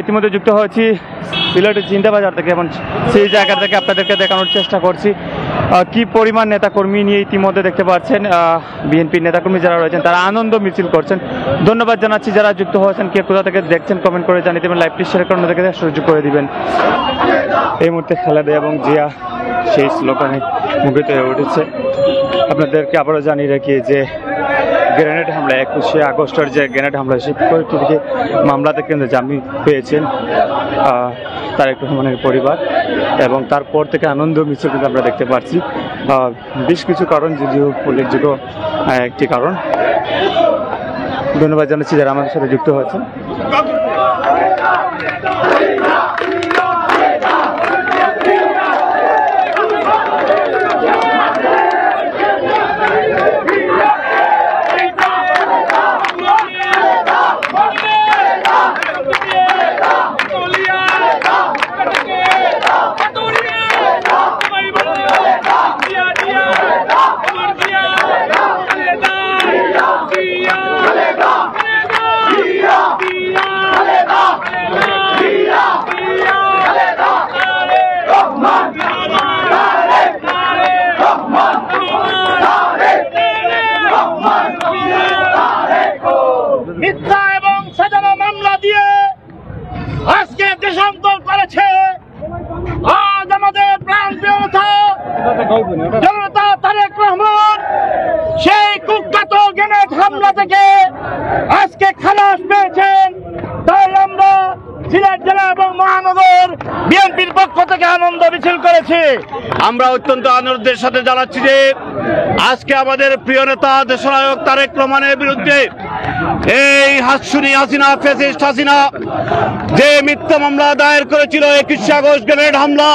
ইতিমধ্যে যুক্ত হয়েছি সিলেটের চিন্তাবাজার থেকে এবং সেই জায়গা থেকে আপনাদেরকে দেখানোর চেষ্টা করছি কি পরিমাণ নেতাকর্মী নিয়ে ইতিমধ্যে দেখতে পাচ্ছেন বিএনপির নেতাকর্মী যারা রয়েছেন তারা আনন্দ মিছিল করছেন। ধন্যবাদ জানাচ্ছি যারা যুক্ত হয়েছেন, কে কোথা থেকে দেখছেন কমেন্ট করে জানিয়ে দেবেন, লাইভটি শেয়ার করে দেখে সুযোগ করে দিবেন। এই মুহূর্তে খালেদা এবং জিয়া সেই স্লোগানে মুখরিত হয়ে উঠেছে। আপনাদেরকে আবারও জানিয়ে রাখি যে গ্রেনেড হামলা 21শে আগস্টের যে গ্রেনেড হামলা সেই পরিপ্রেক্ষিতে মামলাতে কিন্তু জামিন পেয়েছেন তারেক রহমানের পরিবার এবং তারপর থেকে আনন্দ মিছিল কিন্তু আমরা দেখতে পাচ্ছি। বেশ কিছু কারণ যদিও উল্লেখযোগ্য একটি কারণ। ধন্যবাদ জানাচ্ছি যারা আমাদের সাথে যুক্ত হয়েছেন। মিথ্যা এবং সাজানো মামলা দিয়ে আজকে দেশান্তর করেছে আজ আমাদের প্রাণপ্রিয় নেতা জনতা তারেক রহমান সেই কুখ্যাত গ্রেনেড হামলা থেকে আজকে খালাস পেয়েছেন। তাই আমরা সিলেট জেলা এবং মহানগর বিএনপির পক্ষ থেকে আনন্দ মিছিল করেছি। আমরা অত্যন্ত আনন্দের সাথে জানাচ্ছি যে আজকে আমাদের প্রিয় নেতা দেশনায়ক তারেক রহমানের বিরুদ্ধে এই হাসিনা ফ্যাসিস্ট হাসিনা যে মিথ্যা মামলা দায়ের করেছিল 21শে আগস্ট গ্রেনেড হামলা,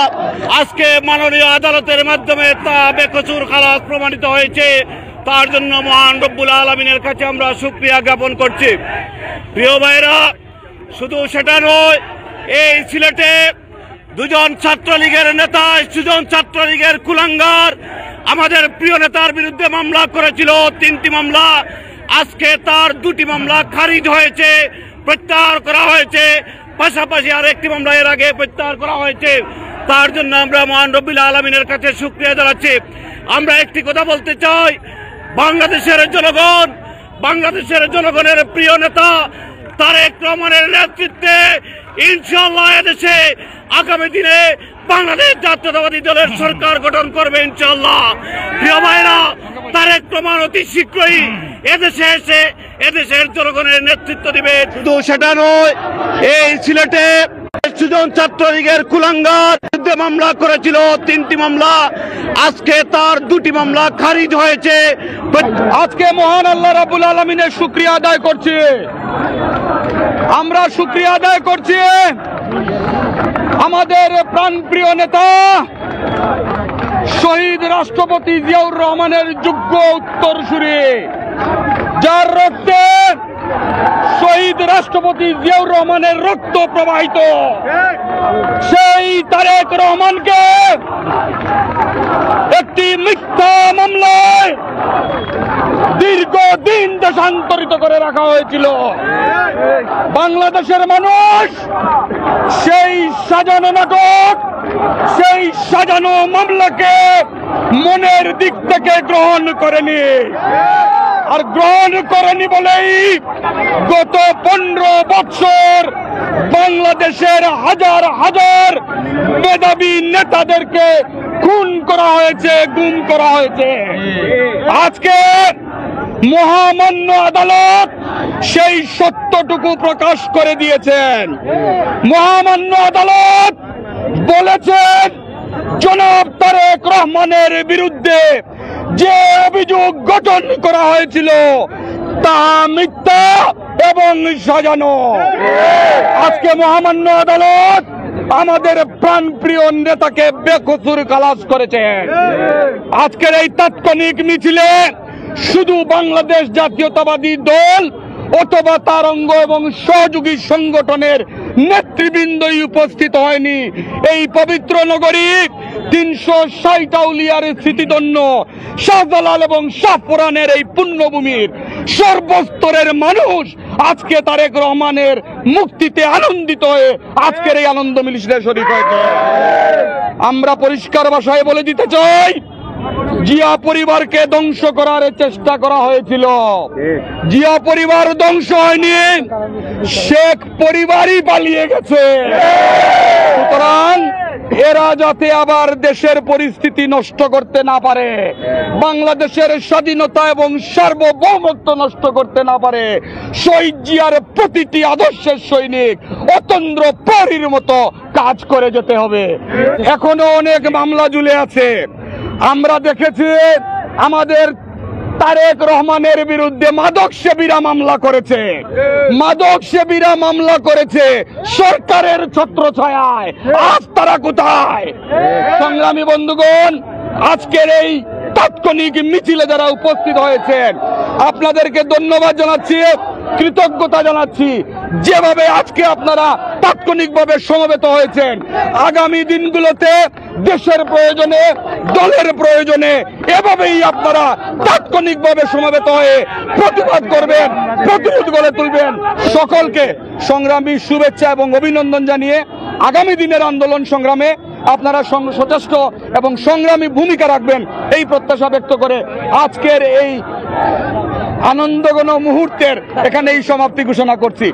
আজকে মাননীয় আদালতের মাধ্যমে তা বেকসুর খালাস প্রমাণিত হয়েছে। তার জন্য মহান রব্বুল আলামিনের কাছে আমরা শুকরিয়া জ্ঞাপন করছি। প্রিয় ভাইরা, শুধু সেটা নয়, এই সিলেটে দুজন ছাত্রলীগের নেতা, দুজন ছাত্রলীগের কুলাঙ্গার আমাদের প্রিয় নেতার বিরুদ্ধে মামলা করেছিল 3টি মামলা। আজকে তার 2টি মামলা খারিজ হয়েছে, প্রত্যাহার করা হয়েছে। পাশাপাশি আর একটি মামলা এর আগে প্রত্যাহার করা হয়েছে। তার জন্য আমরা মহান রব্বুল আলামিনের কাছে শুকরিয়া জানাচ্ছি। আমরা একটি কথা বলতে চাই, বাংলাদেশের জনগণ, বাংলাদেশের জনগণের প্রিয় নেতা তারেক রহমানের নেতৃত্বে ইনশাআল্লাহ এদেশে আগামী দিনে বাংলাদেশ জাতীয়তাবাদী দলের সরকার গঠন করবে ইনশাআল্লাহ। প্রিয় ভাইরা, তারেক রহমান অতি শীঘ্রই এদেশে এসে এদেশের জনগণের নেতৃত্ব দিবে। শুধু সেটা নয়, এই সিলেটে দুজন ছাত্রলীগের কুলাঙ্গার বিরুদ্ধে মামলা করেছিল 3টি মামলা, আজকে তার 2টি মামলা খারিজ হয়েছে। আজকে মহান আল্লাহ রাব্বুল আলামিনের শুকরিয়া আদায় করছি। আমরা শুকরিয়া আদায় করছি আমাদের প্রাণপ্রিয় নেতা শহীদ রাষ্ট্রপতি জিয়াউর রহমানের যোগ্য উত্তরসূরি, যার রক্তে শহীদ রাষ্ট্রপতি জিয়াউর রহমানের রক্ত প্রবাহিত, সেই তারেক রহমানকে একটি মিথ্যা মামলায় দীর্ঘদিন দেশান্তরিত করে রাখা হয়েছিল। বাংলাদেশের মানুষ সেই সাজানো নাটক, সেই সাজানো মামলাকে মনের দিক থেকে গ্রহণ করেনি। আর গ্রহণ করেনি বলেই গত 15 বছর বাংলাদেশের হাজার হাজার মেধাবী নেতাদেরকে খুন করা হয়েছে, গুম করা হয়েছে। আজকে মহামান্য আদালত সেই সত্যটুকু প্রকাশ করে দিয়েছেন। মহামান্য আদালত বলেছেন জনাব তারেক রহমানের বিরুদ্ধে যে অভিযোগ গঠন করা হয়েছিল তা মিথ্যা এবং সাজানো। আজকে মহামান্য আদালত আমাদের প্রাণপ্রিয় নেতাকে বেকসুর খালাস করেছেন। আজকের এই তাৎক্ষণিক মিছিলে শুধু বাংলাদেশ জাতীয়তাবাদী দল অথবা তার অঙ্গ এবং সহযোগী সংগঠনের নেতৃবৃন্দই উপস্থিত হয়নি। এই পবিত্র নগরী 360 আউলিয়ার স্মৃতিধন্য শাহজালাল এবং শাহপুরানের এই পুণ্যভূমির সর্বস্তরের মানুষ আজকে তারেক রহমানের মুক্তিতে আনন্দিত হয়ে আজকের এই আনন্দ মিছিলে শরীক হয়েছে। আমরা পরিষ্কার ভাষায় বলে দিতে চাই, জিয়া পরিবারকে ধ্বংস করার চেষ্টা করা হয়েছিল, জিয়া পরিবার ধ্বংস হয়নি, শেখ পরিবারই পালিয়ে গেছে। সুতরাং এরা যাতে আবার দেশের পরিস্থিতি নষ্ট করতে না পারে, বাংলাদেশের স্বাধীনতা এবং সার্বভৌমত্ব নষ্ট করতে না পারে, শহীদ জিয়ার প্রতিটি আদর্শের সৈনিক অতন্দ্র পরীর মতো কাজ করে যেতে হবে। এখনো অনেক মামলা ঝুলে আছে। আমরা দেখেছি আমাদের তারেক রহমানের বিরুদ্ধে মাদক সেবীরা মামলা করেছে, মাদক সেবীরা মামলা করেছে সরকারের ছত্রছায়ায়। আজ তারা কোথায়? সংগ্রামী বন্ধুগণ, আজকের এই তাৎক্ষণিক মিছিলে যারা উপস্থিত হয়েছেন আপনাদেরকে ধন্যবাদ জানাচ্ছি, কৃতজ্ঞতা জানাচ্ছি। যেভাবে আজকে আপনারা তাৎক্ষণিকভাবে সমবেত হয়েছেন, আগামী দিনগুলোতে দেশের প্রয়োজনে, দলের প্রয়োজনে এভাবেই আপনারা তাৎক্ষণিকভাবে সমবেত হয়ে প্রতিবাদ করবেন, প্রতিরোধ গড়ে তুলবেন। সকলকে সংগ্রামী শুভেচ্ছা এবং অভিনন্দন জানিয়ে আগামী দিনের আন্দোলন সংগ্রামে আপনারা সচেষ্ট এবং সংগ্রামী ভূমিকা রাখবেন এই প্রত্যাশা ব্যক্ত করে আজকের এই আনন্দঘন মুহূর্তের এখানে এই সমাপ্তি ঘোষণা করছি।